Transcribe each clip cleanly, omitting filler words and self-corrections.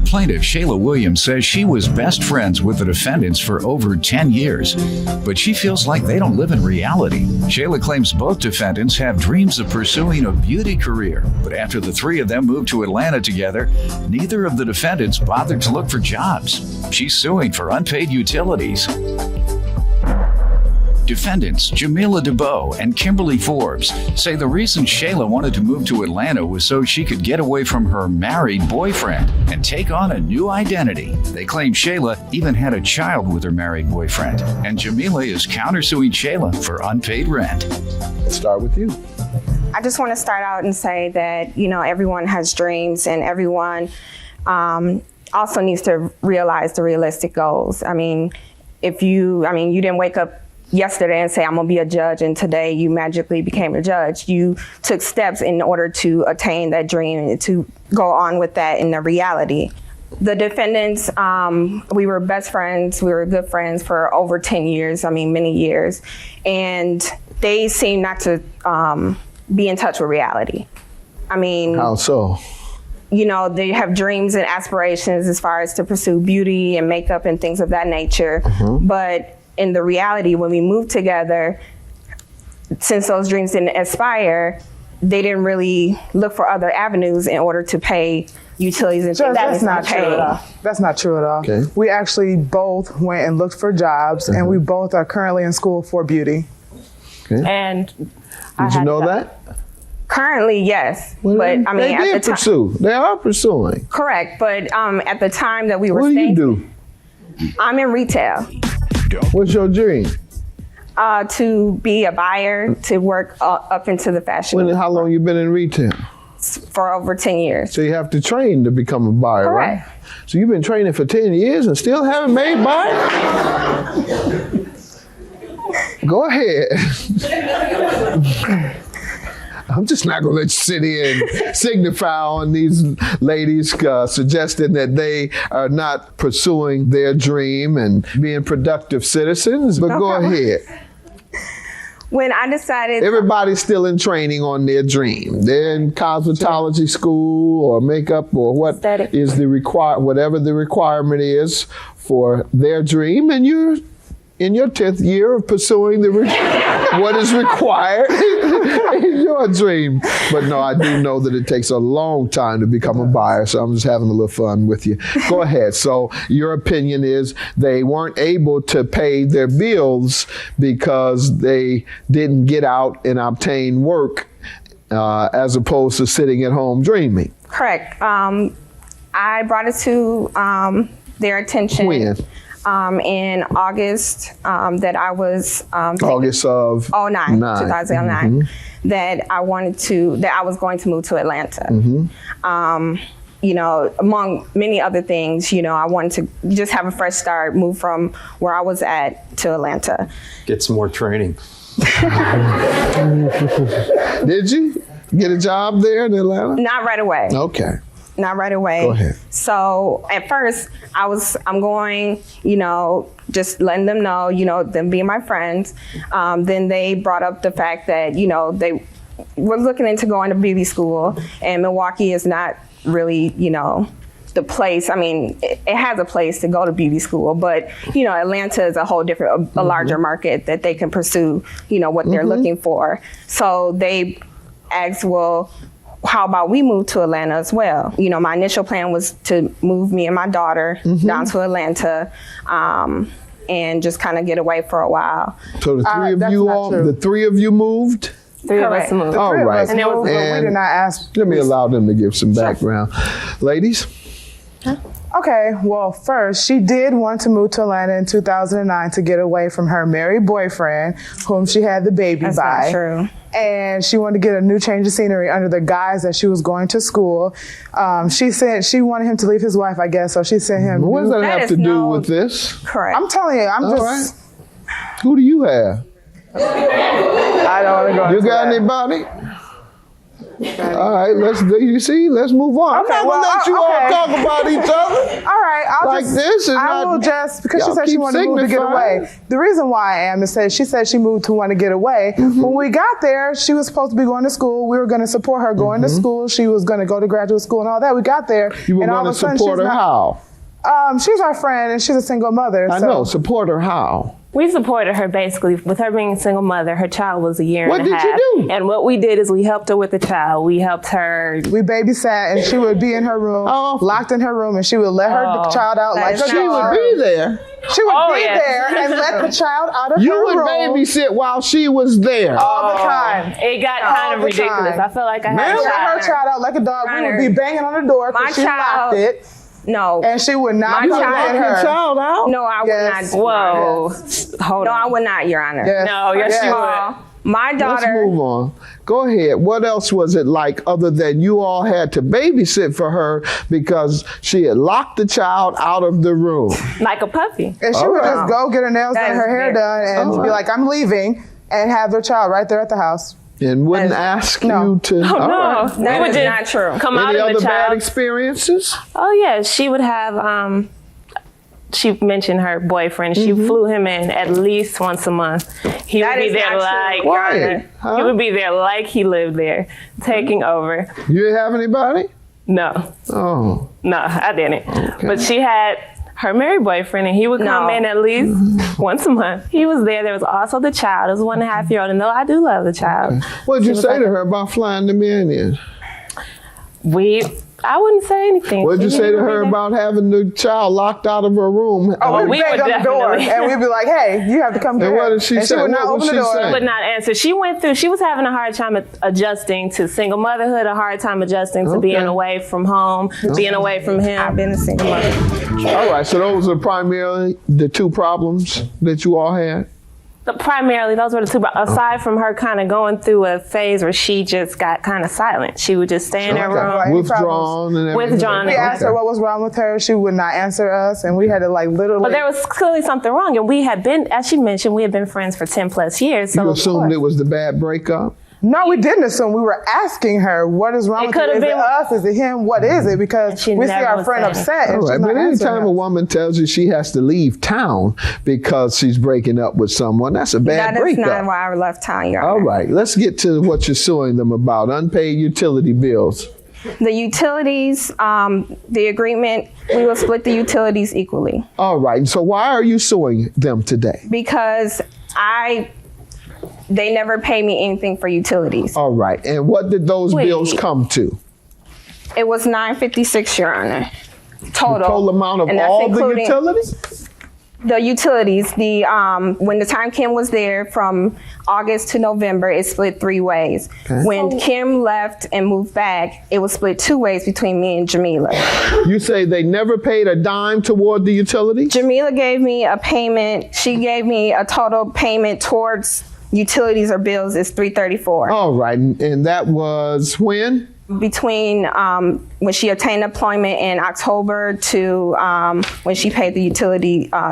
plaintiff, Shayla Williams, says she was best friends with the defendants for over 10 years, but she feels like they don't live in reality. Shayla claims both defendants have dreams of pursuing a beauty career, but after the three of them moved to Atlanta together, neither of the defendants bothered to look for jobs. She's suing for unpaid utilities. Defendants Jamila DeBow and Kimberly Forbes say the reason Shayla wanted to move to Atlanta was so she could get away from her married boyfriend and take on a new identity. They claim Shayla even had a child with her married boyfriend, and Jamila is countersuing Shayla for unpaid rent. Let's start with you. I just want to start out and say that, everyone has dreams, and everyone also needs to realize the realistic goals. You didn't wake up yesterday and say, I'm gonna be a judge, and today you magically became a judge. You took steps in order to attain that dream and to go on with that in the reality. The defendants, we were best friends, we were good friends for over 10 years, many years, and they seem not to be in touch with reality. How so? They have dreams and aspirations as far as to pursue beauty and makeup and things of that nature, but in the reality, when we moved together, since those dreams didn't aspire, they didn't really look for other avenues in order to pay utilities and things. That's not true at all. That's not true at all. Okay. We actually both went and looked for jobs, and we both are currently in school for beauty. Okay. And did you know that? Currently, yes. Well, but they at did the pursue. They are pursuing. Correct, but at the time that we were What do you staying, do? I'm in retail. What's your dream? To be a buyer, to work up into the fashion. How long you been in retail? For over 10 years. So you have to train to become a buyer, Correct. right? So you've been training for 10 years and still haven't made buyers? Go ahead. I'm just not going to let you sit here and signify on these ladies suggesting that they are not pursuing their dream and being productive citizens, but go ahead. When I decided... Everybody's still in training on their dream. They're in cosmetology school or makeup or what is whatever the requirement is for their dream, and you're in your 10th year of pursuing what is required in your dream. But no, I do know that it takes a long time to become a buyer, so I'm just having a little fun with you. Go ahead. So your opinion is they weren't able to pay their bills because they didn't get out and obtain work as opposed to sitting at home dreaming. Correct. I brought it to their attention. When? In August, that I was August of 2009, that I was going to move to Atlanta. Among many other things, I wanted to just have a fresh start, move from where I was at to Atlanta. Get some more training. Did you get a job there in Atlanta? Not right away. Okay. Not right away. Go ahead. So at first I'm going, just letting them know, them being my friends. Then they brought up the fact that, they were looking into going to beauty school, and Milwaukee is not really, the place. It has a place to go to beauty school, but, Atlanta is a whole different, a larger market that they can pursue, what they're looking for. So they asked, well, how about we move to Atlanta as well? My initial plan was to move me and my daughter down to Atlanta and just kind of get away for a while. So the three of you moved? Three of us moved. All right. And we did not ask. Let me allow them to give some background. Ladies? Okay, well, first, she did want to move to Atlanta in 2009 to get away from her married boyfriend, whom she had the baby by. That's not true. And she wanted to get a new change of scenery under the guise that she was going to school. She said she wanted him to leave his wife, I guess, so she sent him. What does that have to do with this? Correct. I'm telling you, All right. Who do you have? I don't want to go You into got that. anybody? All right, let's move on. I'm not gonna let you all talk about each other. All right, I will just because she said she wanted to move to get away. The reason why I am is that she said she moved to want to get away. When we got there, she was supposed to be going to school. We were going to support her going to school. She was going to go to graduate school and all that. We got there. You were going to support her how? She's our friend and she's a single mother. I know. Support her how? We supported her basically with her being a single mother. Her child was a year and a half. What did you do? And what we did is we helped her with the child. We helped her. We babysat and she would be in her room, locked in her room, and she would let her child out like she would be there. She would be there and let the child out of her room. You would babysit while she was there. All the time. It got kind of ridiculous. I felt like I had to let her child out like a dog. We would be banging on the door because she locked it. No. And she would not let her child out? No, I would not. Whoa. Hold on. No, I would not, Your Honor. Yes. No, yes, you would. My daughter. Let's move on. Go ahead. What else was it like other than you all had to babysit for her because she had locked the child out of the room? Like a puppy. And she would just go get her nails done, her hair done, and be like, I'm leaving, and have their child right there at the house. And wouldn't ask you to. No, that was not true. Come out Any of the other bad child. experiences? Oh yeah, she would have. She mentioned her boyfriend. She flew him in at least once a month. He would be there like he would be there like he lived there, taking over. You didn't have anybody? No. Oh. No, I didn't. Okay. But she had her married boyfriend, and he would come in at least once a month. He was there. There was also the child. It was 1.5-year-old, and no, I do love the child. What did you say to her about flying the men in? I wouldn't say anything. What did you say to her about having the child locked out of her room? We would on the door, and we'd be like, "Hey, you have to come here." And what did she say? She would not open the door. She would not answer. She was having a hard time adjusting to single motherhood, a hard time adjusting to being away from home, being away from him. I've been a single mother. All right, so those are primarily the two problems that you all had? Primarily, those were the two. Aside from her kind of going through a phase where she just got kind of silent. She would just stay in her room. Withdrawn and everything. Withdrawn. We asked her what was wrong with her. She would not answer us, and we had to literally. But there was clearly something wrong, and we had been, as she mentioned, we had been friends for 10+ years. So you assumed it was the bad breakup? No, we didn't assume. We were asking her, what is wrong with it? Is it us? Is it him? What is it? Because we see our friend upset. All right, but anytime a woman tells you she has to leave town because she's breaking up with someone, that's a bad breakup. That is not why I left town, Your Honor. All right, let's get to what you're suing them about, unpaid utility bills. The utilities, the agreement, we will split the utilities equally. All right, so why are you suing them today? Because they never pay me anything for utilities. All right, and what did those bills come to? It was $956, Your Honor, total. The total amount of all the utilities? The utilities, when the time Kim was there from August to November, it split 3 ways. Okay. When Kim left and moved back, it was split 2 ways between me and Jamila. You say they never paid a dime toward the utilities? Jamila gave me a payment. She gave me a total payment towards utilities or bills is $334. All right, and that was when? Between when she obtained employment in October to when she paid the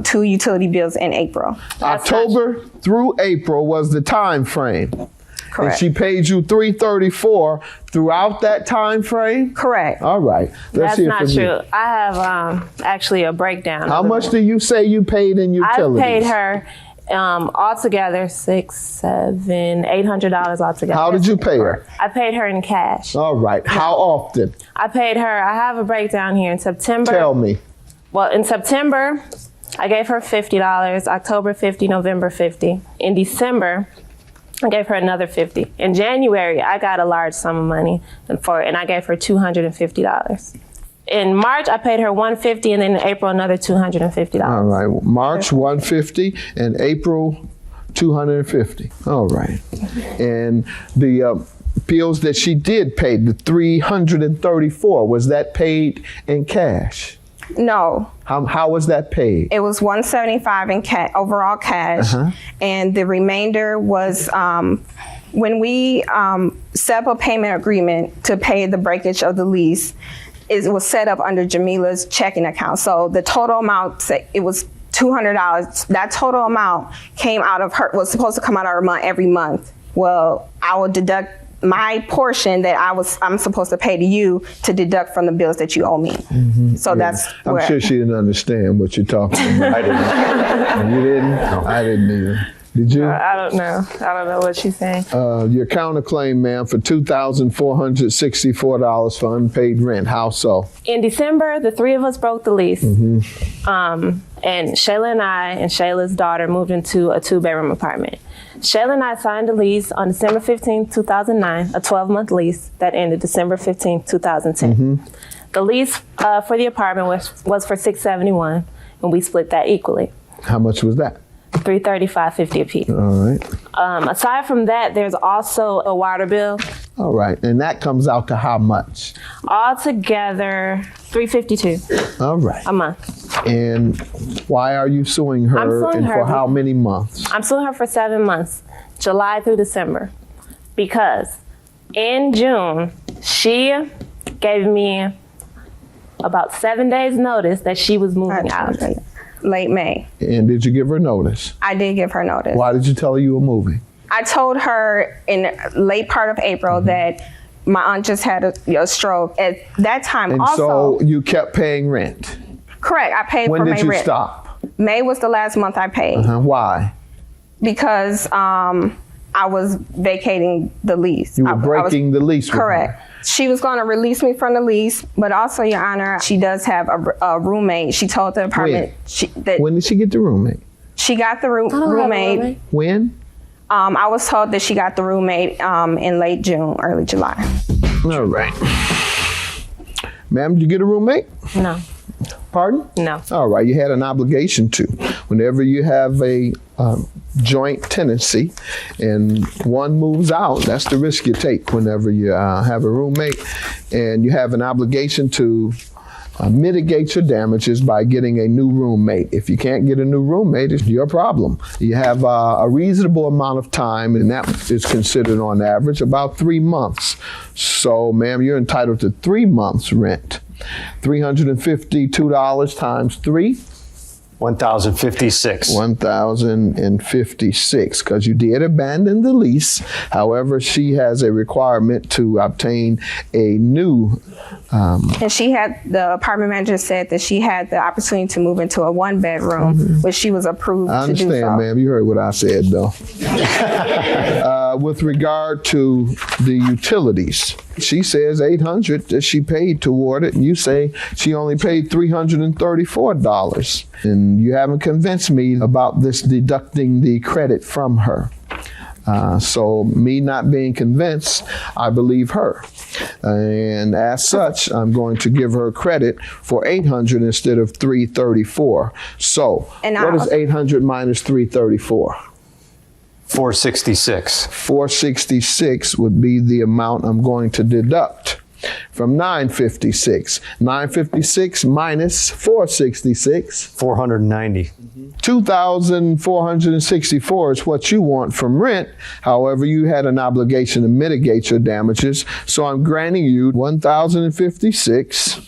2 utility bills in April. October through April was the time frame. Correct. And she paid you $334 throughout that time frame? Correct. All right. That's not true. I have actually a breakdown. How much do you say you paid in utilities? I paid her altogether $800 altogether. How did you pay her? I paid her in cash. All right. How often? I paid her, I have a breakdown here in September. Tell me. Well, in September, I gave her $50, October $50, November $50. In December, I gave her another $50. In January, I got a large sum of money and I gave her $250. In March, I paid her $150, and then in April, another $250. All right. March, $150, and April, $250. All right. And the bills that she did pay, the $334, was that paid in cash? No. How was that paid? It was $175 in overall cash, and the remainder was when we set up a payment agreement to pay the breakage of the lease. It was set up under Jamila's checking account. So the total amount, it was $200. That total amount was supposed to come out of her month every month. Well, I would deduct my portion that I'm supposed to pay to you to deduct from the bills that you owe me. So that's I'm where sure she didn't understand what you're talking about. I didn't. You didn't? No. I didn't either. Did you? I don't know. I don't know what she's saying. Your counterclaim, ma'am, for $2,464 for unpaid rent. How so? In December, the three of us broke the lease. And Shayla and I and Shayla's daughter moved into a 2-bedroom apartment. Shayla and I signed a lease on December 15, 2009, a 12-month lease that ended December 15, 2010. The lease for the apartment was for $671, and we split that equally. How much was that? $335.50 a piece. All right. Aside from that, there's also a water bill. All right, and that comes out to how much? Altogether, $352. All right. A month. And why are you suing her? I'm suing and her for how many months? I'm suing her for 7 months, July through December, because in June, she gave me about 7 days notice that she was moving out. late May. And did you give her notice? I did give her notice. Why did you tell her you were moving? I told her in late part of April that my aunt just had a stroke. At that time And also. so you kept paying rent? Correct, I paid When for May did you rent. stop? May was the last month I paid. Why? Because I was vacating the lease. You were breaking the lease with her. Correct. She was going to release me from the lease, but also, Your Honor, she does have a roommate. She told the apartment When did she get the roommate? She got the roommate. When? I was told that she got the roommate in late June, early July. All right. Ma'am, did you get a roommate? No. Pardon? No. All right, you had an obligation to. Whenever you have a joint tenancy and one moves out, that's the risk you take whenever you have a roommate, and you have an obligation to mitigate your damages by getting a new roommate. If you can't get a new roommate, it's your problem. You have a reasonable amount of time, and that is considered on average about 3 months. So, ma'am, you're entitled to 3 months rent. $352 times 3. $1,056. $1,056, because you did abandon the lease. However, she has a requirement to obtain a new. And the apartment manager said that she had the opportunity to move into a 1-bedroom, which she was approved I to do so. understand, ma'am. You heard what I said, though. With regard to the utilities, she says $800 that she paid toward it, and you say she only paid $334. And you haven't convinced me about this deducting the credit from her. So me not being convinced, I believe her. And as such, I'm going to give her credit for $800 instead of $334. So what is 800 minus 334? 466. 466 would be the amount I'm going to deduct from 956. 956 minus 466. 490. 2,464 is what you want from rent. However, you had an obligation to mitigate your damages. So I'm granting you 1,056.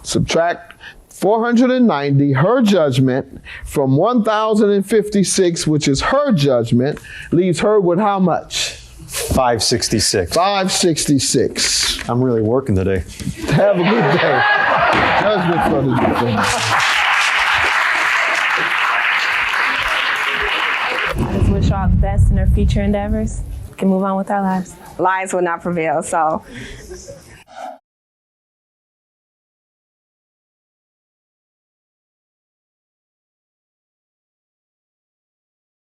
Subtract 490, her judgment, from 1,056, which is her judgment, leaves her with how much? 566. 566. I'm really working today. Have a good day. Judgment for the defendant. I just wish her all the best in her future endeavors. We can move on with our lives. Lies will not prevail, so